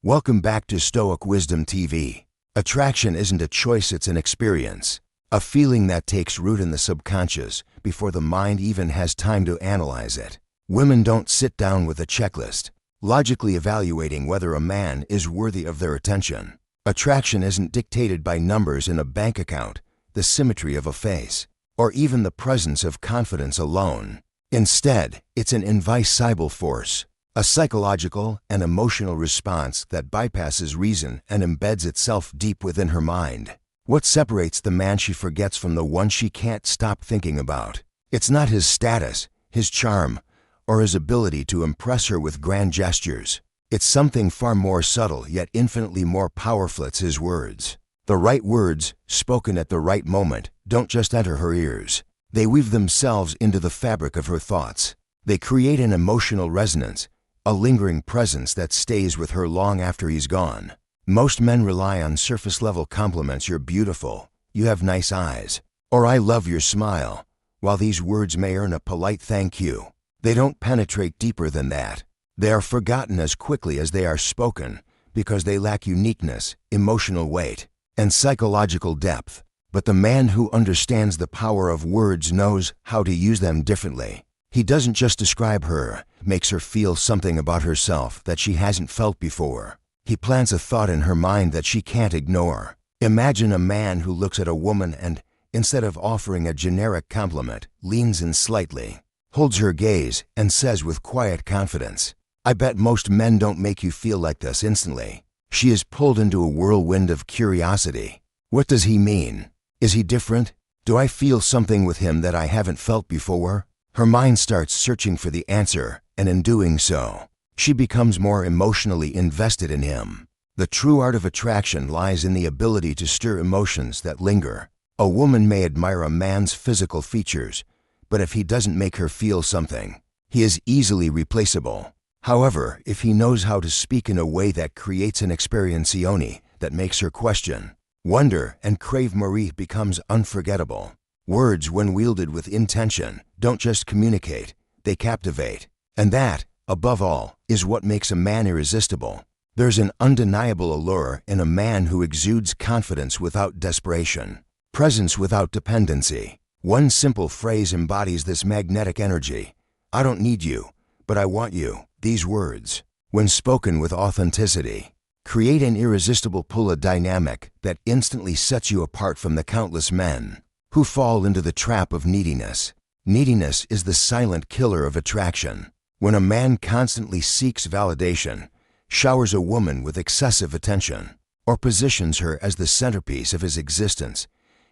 Welcome back to Stoic Wisdom TV. Attraction isn't a choice, it's an experience. A feeling that takes root in the subconscious before the mind even has time to analyze it. Women don't sit down with a checklist, logically evaluating whether a man is worthy of their attention. Attraction isn't dictated by numbers in a bank account, the symmetry of a face, or even the presence of confidence alone. Instead, it's an invisible force, a psychological and emotional response that bypasses reason and embeds itself deep within her mind. What separates the man she forgets from the one she can't stop thinking about? It's not his status, his charm, or his ability to impress her with grand gestures. It's something far more subtle yet infinitely more powerful. It's his words. The right words, spoken at the right moment, don't just enter her ears. They weave themselves into the fabric of her thoughts. They create an emotional resonance, a lingering presence that stays with her long after he's gone. Most men rely on surface-level compliments: "You're beautiful," "You have nice eyes," or "I love your smile." While these words may earn a polite thank you, they don't penetrate deeper than that. They are forgotten as quickly as they are spoken because they lack uniqueness, emotional weight, and psychological depth. But the man who understands the power of words knows how to use them differently. He doesn't just describe her, makes her feel something about herself that she hasn't felt before. He plants a thought in her mind that she can't ignore. Imagine a man who looks at a woman and, instead of offering a generic compliment, leans in slightly, holds her gaze, and says with quiet confidence, "I bet most men don't make you feel like this instantly." She is pulled into a whirlwind of curiosity. What does he mean? Is he different? Do I feel something with him that I haven't felt before? Her mind starts searching for the answer, and in doing so, she becomes more emotionally invested in him. The true art of attraction lies in the ability to stir emotions that linger. A woman may admire a man's physical features, but if he doesn't make her feel something, he is easily replaceable. However, if he knows how to speak in a way that creates an experientione that makes her question, wonder, and crave more, becomes unforgettable. Words, when wielded with intention, don't just communicate, they captivate. And that, above all, is what makes a man irresistible. There's an undeniable allure in a man who exudes confidence without desperation, presence without dependency. One simple phrase embodies this magnetic energy. "I don't need you, but I want you." These words, when spoken with authenticity, create an irresistible pull, a dynamic that instantly sets you apart from the countless men who fall into the trap of neediness. Neediness is the silent killer of attraction. When a man constantly seeks validation, showers a woman with excessive attention, or positions her as the centerpiece of his existence,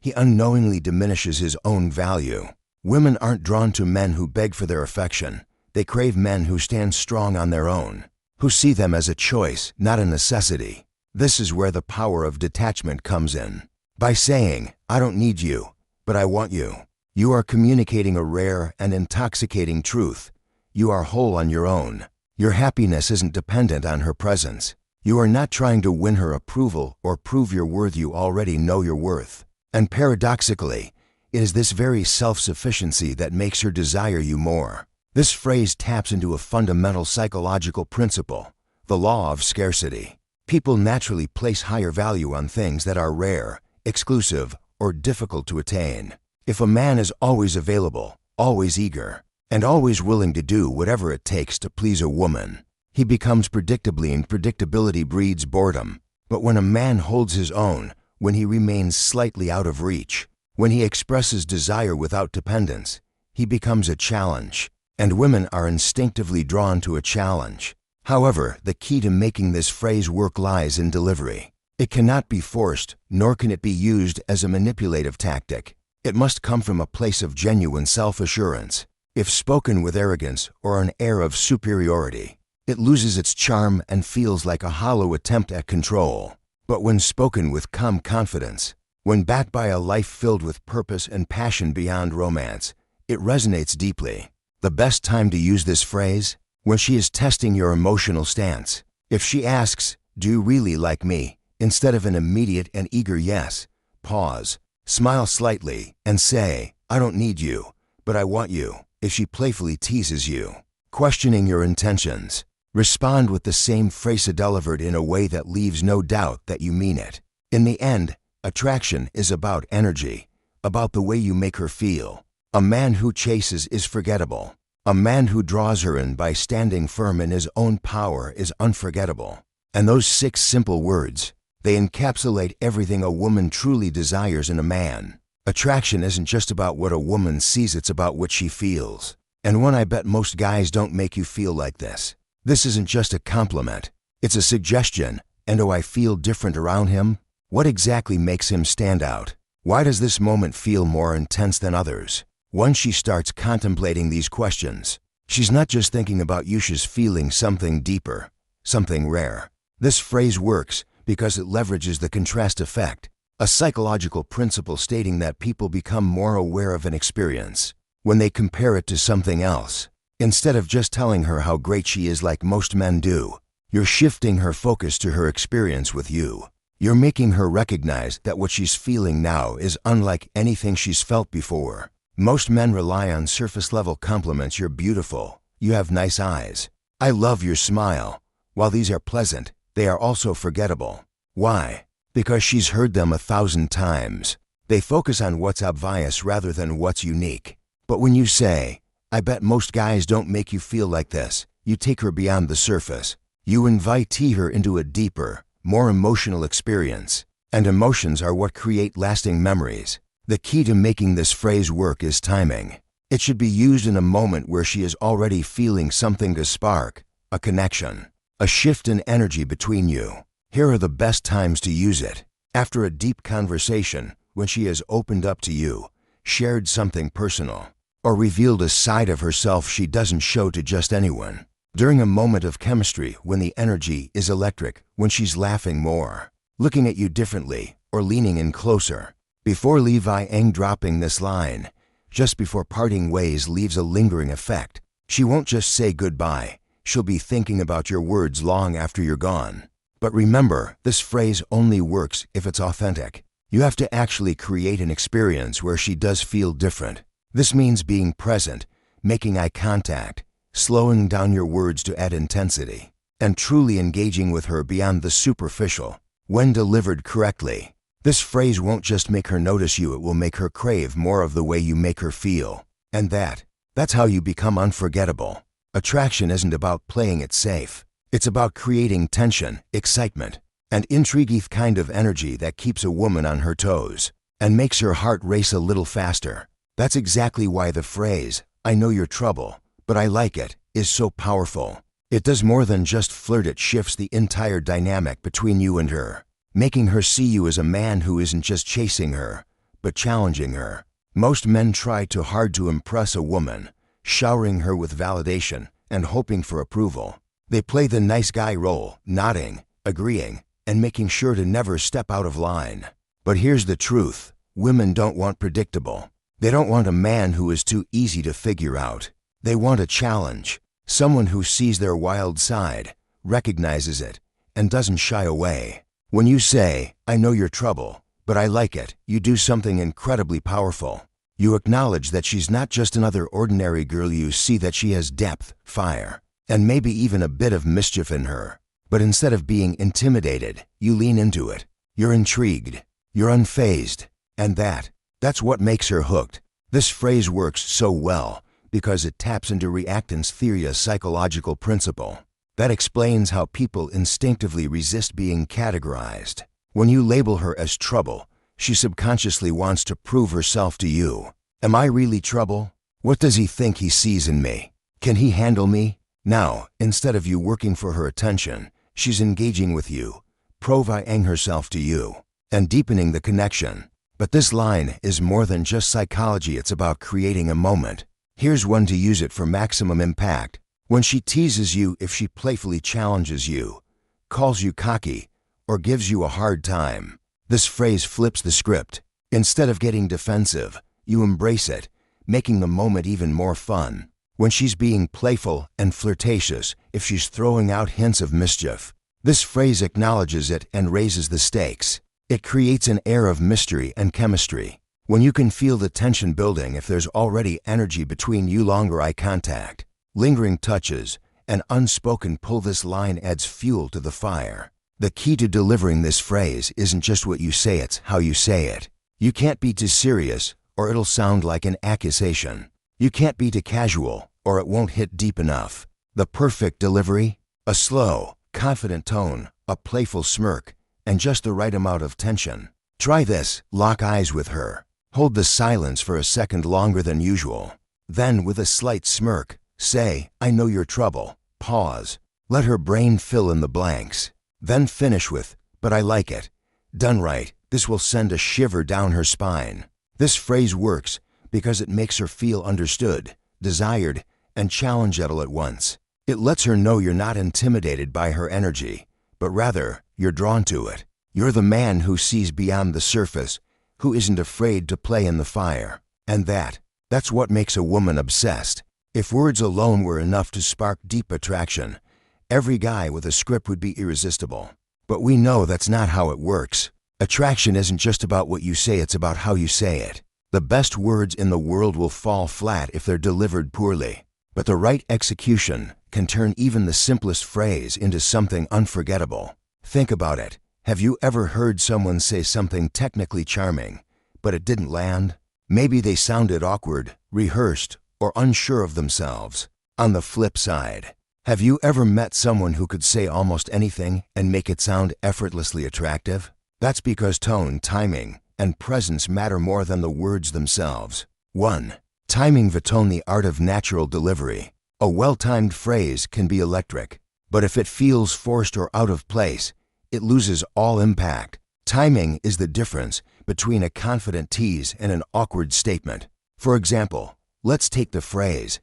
he unknowingly diminishes his own value. Women aren't drawn to men who beg for their affection. They crave men who stand strong on their own, who see them as a choice, not a necessity. This is where the power of detachment comes in. By saying, "I don't need you, but I want you," you are communicating a rare and intoxicating truth. You are whole on your own. Your happiness isn't dependent on her presence. You are not trying to win her approval or prove your worth. You already know your worth. And paradoxically, it is this very self-sufficiency that makes her desire you more. This phrase taps into a fundamental psychological principle, the law of scarcity. People naturally place higher value on things that are rare, exclusive, or difficult to attain. If a man is always available, always eager, and always willing to do whatever it takes to please a woman, he becomes predictably, and predictability breeds boredom. But when a man holds his own, when he remains slightly out of reach, when he expresses desire without dependence, he becomes a challenge. And women are instinctively drawn to a challenge. However, the key to making this phrase work lies in delivery. It cannot be forced, nor can it be used as a manipulative tactic. It must come from a place of genuine self-assurance. If spoken with arrogance or an air of superiority, it loses its charm and feels like a hollow attempt at control. But when spoken with calm confidence, when backed by a life filled with purpose and passion beyond romance, it resonates deeply. The best time to use this phrase? When she is testing your emotional stance. If she asks, "Do you really like me?" instead of an immediate and eager yes, pause, smile slightly, and say, "I don't need you, but I want you." If she playfully teases you, questioning your intentions, Respond with the same phrase delivered in a way that leaves no doubt that you mean it. In the end, attraction is about energy, about the way you make her feel. A man who chases is forgettable. A man who draws her in by standing firm in his own power is unforgettable. And those 6 simple words, they encapsulate everything a woman truly desires in a man. Attraction isn't just about what a woman sees, it's about what she feels. And I bet most guys don't make you feel like this. This isn't just a compliment, it's a suggestion. And do I feel different around him? What exactly makes him stand out? Why does this moment feel more intense than others? Once she starts contemplating these questions, she's not just thinking about you, she's feeling something deeper, something rare. This phrase works because it leverages the contrast effect, a psychological principle stating that people become more aware of an experience when they compare it to something else. Instead of just telling her how great she is like most men do, you're shifting her focus to her experience with you. You're making her recognize that what she's feeling now is unlike anything she's felt before. Most men rely on surface-level compliments. You're beautiful. You have nice eyes. I love your smile. While these are pleasant, they are also forgettable. Why? Because she's heard them 1,000 times. They focus on what's obvious rather than what's unique. But when you say, I bet most guys don't make you feel like this, you take her beyond the surface. You invite her into a deeper, more emotional experience. And emotions are what create lasting memories. The key to making this phrase work is timing. It should be used in a moment where she is already feeling something to spark a connection, a shift in energy between you. Here are the best times to use it. After a deep conversation, when she has opened up to you, shared something personal, or revealed a side of herself she doesn't show to just anyone. During a moment of chemistry when the energy is electric, when she's laughing more, looking at you differently, or leaning in closer. Before Levi Eng dropping this line, just before parting ways leaves a lingering effect. She won't just say goodbye, she'll be thinking about your words long after you're gone. But remember, this phrase only works if it's authentic. You have to actually create an experience where she does feel different. This means being present, making eye contact, slowing down your words to add intensity, and truly engaging with her beyond the superficial. When delivered correctly, this phrase won't just make her notice you, it will make her crave more of the way you make her feel. And that's how you become unforgettable. Attraction isn't about playing it safe. It's about creating tension, excitement, and intrigue, the kind of energy that keeps a woman on her toes and makes her heart race a little faster. That's exactly why the phrase, I know your trouble, but I like it, is so powerful. It does more than just flirt, it shifts the entire dynamic between you and her, making her see you as a man who isn't just chasing her, but challenging her. Most men try too hard to impress a woman, showering her with validation and hoping for approval. They play the nice guy role, nodding, agreeing, and making sure to never step out of line. But here's the truth, women don't want predictable. They don't want a man who is too easy to figure out. They want a challenge, someone who sees their wild side, recognizes it, and doesn't shy away. When you say, I know your trouble, but I like it, you do something incredibly powerful. You acknowledge that she's not just another ordinary girl, you see that she has depth, fire, and maybe even a bit of mischief in her. But instead of being intimidated, you lean into it. You're intrigued, you're unfazed, and that's what makes her hooked. This phrase works so well because it taps into reactance theory, a psychological principle that explains how people instinctively resist being categorized. When you label her as trouble, she subconsciously wants to prove herself to you. Am I really trouble? What does he think he sees in me? Can he handle me? Now, instead of you working for her attention, she's engaging with you, proving herself to you, and deepening the connection. But this line is more than just psychology, it's about creating a moment. Here's one to use it for maximum impact. When she teases you, if she playfully challenges you, calls you cocky, or gives you a hard time, this phrase flips the script. Instead of getting defensive, you embrace it, making the moment even more fun. When she's being playful and flirtatious, if she's throwing out hints of mischief, this phrase acknowledges it and raises the stakes. It creates an air of mystery and chemistry. When you can feel the tension building, if there's already energy between you, longer eye contact, lingering touches, An unspoken pull. This line adds fuel to the fire. The key to delivering this phrase isn't just what you say, it's how you say it. You can't be too serious, or it'll sound like an accusation. You can't be too casual, or it won't hit deep enough. The perfect delivery? A slow, confident tone, a playful smirk, and just the right amount of tension. Try this. Lock eyes with her. Hold the silence for a second longer than usual. Then, with a slight smirk, say, "I know your trouble." Pause. Let her brain fill in the blanks. Then finish with, "But I like it." Done right, this will send a shiver down her spine. This phrase works because it makes her feel understood, desired, and challenged all at once. It lets her know you're not intimidated by her energy, but rather, you're drawn to it. You're the man who sees beyond the surface, who isn't afraid to play in the fire. And that's what makes a woman obsessed. If words alone were enough to spark deep attraction, every guy with a script would be irresistible. But we know that's not how it works. Attraction isn't just about what you say, it's about how you say it. The best words in the world will fall flat if they're delivered poorly. But the right execution can turn even the simplest phrase into something unforgettable. Think about it. Have you ever heard someone say something technically charming, but it didn't land? Maybe they sounded awkward, rehearsed, or unsure of themselves. On the flip side, have you ever met someone who could say almost anything and make it sound effortlessly attractive? That's because tone, timing, and presence matter more than the words themselves. 1. Timing the tone, the art of natural delivery. A well-timed phrase can be electric, but if it feels forced or out of place, it loses all impact. Timing is the difference between a confident tease and an awkward statement. For example, let's take the phrase,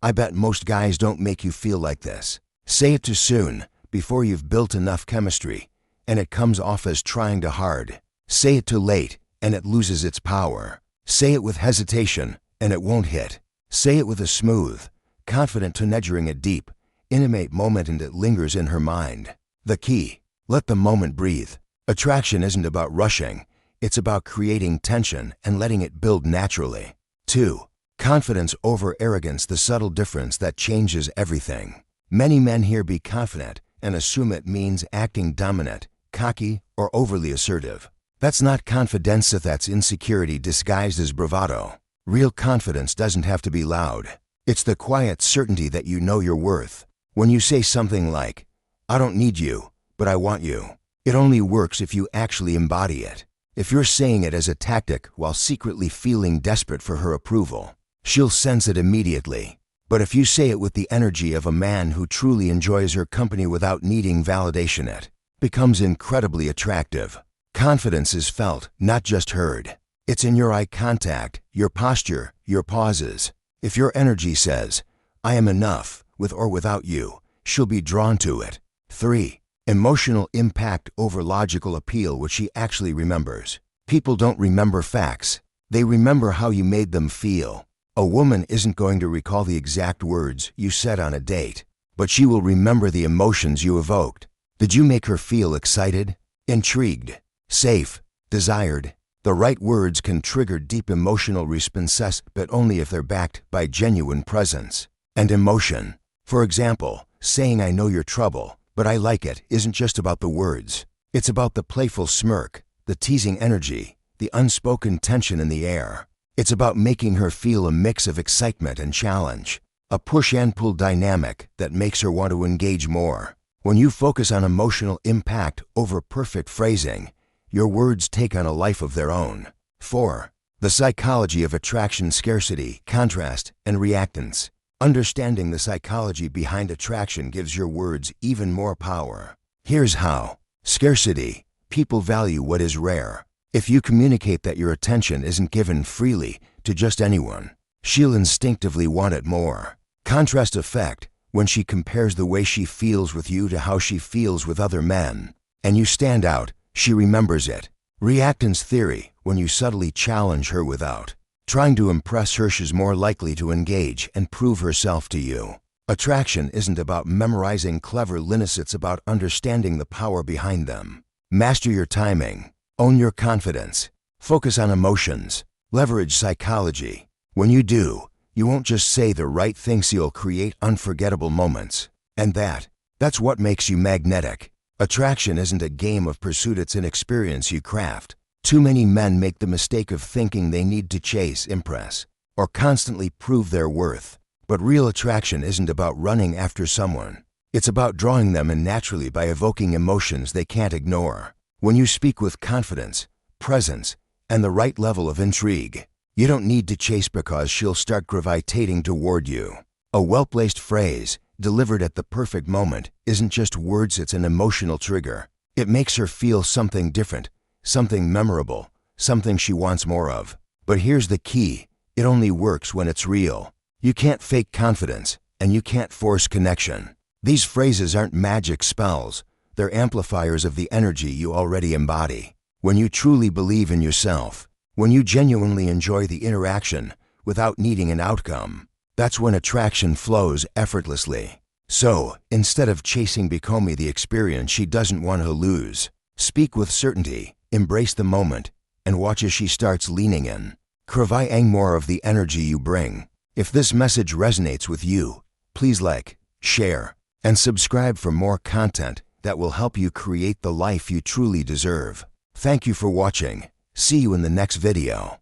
"I bet most guys don't make you feel like this." Say it too soon, before you've built enough chemistry, and it comes off as trying too hard. Say it too late, and it loses its power. Say it with hesitation, and it won't hit. Say it with a smooth, confident tone, nurturing a deep, intimate moment, and it lingers in her mind. The key: let the moment breathe. Attraction isn't about rushing, it's about creating tension and letting it build naturally. 2. Confidence over arrogance, the subtle difference that changes everything. Many men hear "be confident" and assume it means acting dominant, cocky, or overly assertive. That's not confidence, that's insecurity disguised as bravado. Real confidence doesn't have to be loud. It's the quiet certainty that you know your worth. When you say something like, "I don't need you, but I want you," it only works if you actually embody it. If you're saying it as a tactic while secretly feeling desperate for her approval, she'll sense it immediately. But if you say it with the energy of a man who truly enjoys her company without needing validation, it becomes incredibly attractive. Confidence is felt, not just heard. It's in your eye contact, your posture, your pauses. If your energy says, "I am enough, with or without you," she'll be drawn to it. 3. Emotional impact over logical appeal, which she actually remembers. People don't remember facts. They remember how you made them feel. A woman isn't going to recall the exact words you said on a date, but she will remember the emotions you evoked. Did you make her feel excited, intrigued, safe, desired? The right words can trigger deep emotional responses, but only if they're backed by genuine presence and emotion. For example, saying "I know your trouble, but I like it" isn't just about the words. It's about the playful smirk, the teasing energy, the unspoken tension in the air. It's about making her feel a mix of excitement and challenge, a push and pull dynamic that makes her want to engage more. When you focus on emotional impact over perfect phrasing, your words take on a life of their own. 4. The psychology of attraction, scarcity, contrast, and reactance. Understanding the psychology behind attraction gives your words even more power. Here's how. Scarcity. People value what is rare. If you communicate that your attention isn't given freely to just anyone, she'll instinctively want it more. Contrast effect. When she compares the way she feels with you to how she feels with other men, and you stand out, she remembers it. Reactance theory. When you subtly challenge her without trying to impress her, she's more likely to engage and prove herself to you. Attraction isn't about memorizing clever lines, it's about understanding the power behind them. Master your timing. Own your confidence. Focus on emotions. Leverage psychology. When you do, you won't just say the right things, you'll create unforgettable moments. And that's what makes you magnetic. Attraction isn't a game of pursuit, it's an experience you craft. Too many men make the mistake of thinking they need to chase, impress, or constantly prove their worth. But real attraction isn't about running after someone. It's about drawing them in naturally by evoking emotions they can't ignore. When you speak with confidence, presence, and the right level of intrigue, you don't need to chase because she'll start gravitating toward you. A well-placed phrase, delivered at the perfect moment, isn't just words, it's an emotional trigger. It makes her feel something different, something memorable, something she wants more of. But here's the key, it only works when it's real. You can't fake confidence, and you can't force connection. These phrases aren't magic spells, they're amplifiers of the energy you already embody. When you truly believe in yourself, when you genuinely enjoy the interaction without needing an outcome, that's when attraction flows effortlessly. So, instead of chasing Becomie the experience she doesn't want to lose, speak with certainty, embrace the moment, and watch as she starts leaning in, craving more of the energy you bring. If this message resonates with you, please like, share, and subscribe for more content that will help you create the life you truly deserve. Thank you for watching. See you in the next video.